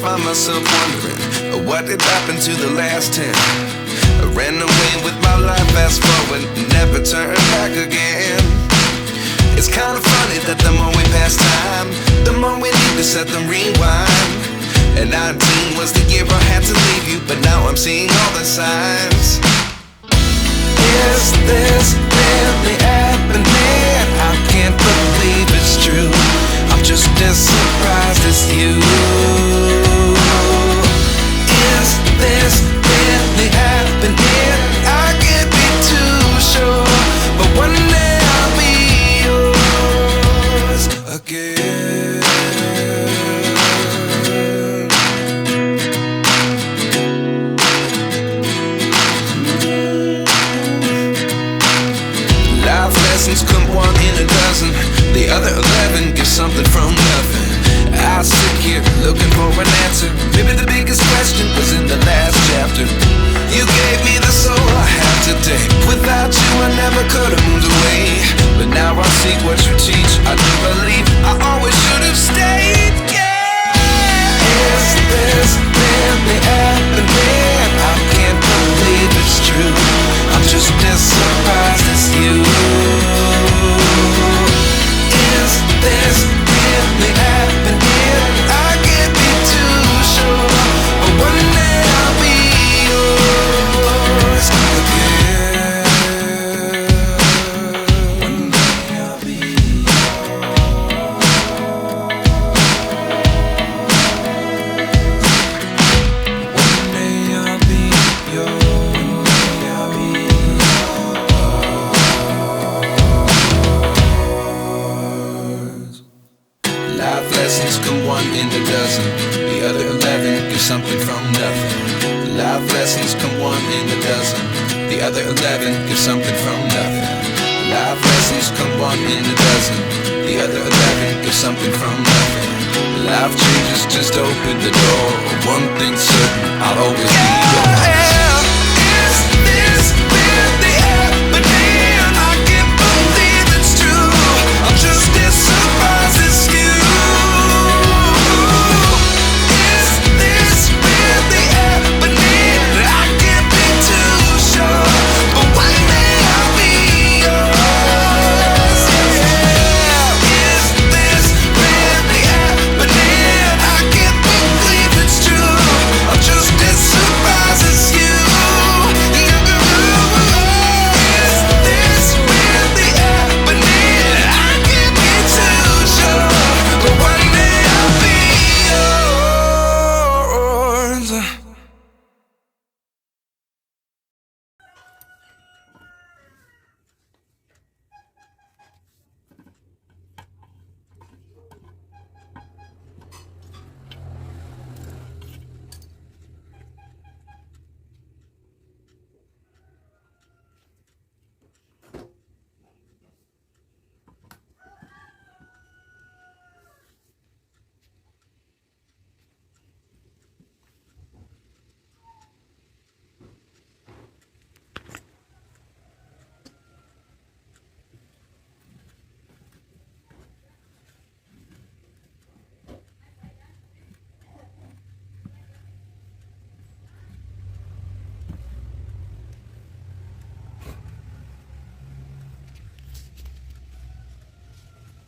find myself wondering what did happen to the last 10. I ran away with my life, fast forward, never turn back again. It's kind of funny that the more we pass time, the more we need to set them rewind. And 19 was the year I had to leave you, but now I'm seeing all the signs. Is this really happening? I can't believe it's true. I'm just as surprised as you. Is this really happening? I can't be too sure, but one day I'll be yours again. Life lessons come one in a dozen. The other 11 give something from nothing. I sit here looking for an answer. Maybe the biggest question was in the last chapter. You gave me the soul I have today. Without you I never could have moved away. But now I see what you teach. I do believe I always should have stayed. Yeah. Is this really happening? I can't believe it's true. I'm just as surprised as you. Is this really happening? I can't be too sure, but one day I'll be yours again. One day I'll be yours. One day I'll be yours. Life lessons come one in a dozen. The other 11 give something from nothing. Life lessons come one in a dozen. The other 11 give something from nothing. Life lessons come one in a dozen. The other 11 give something from nothing. Life changes just open the door. One thing's certain, I'll always be yours.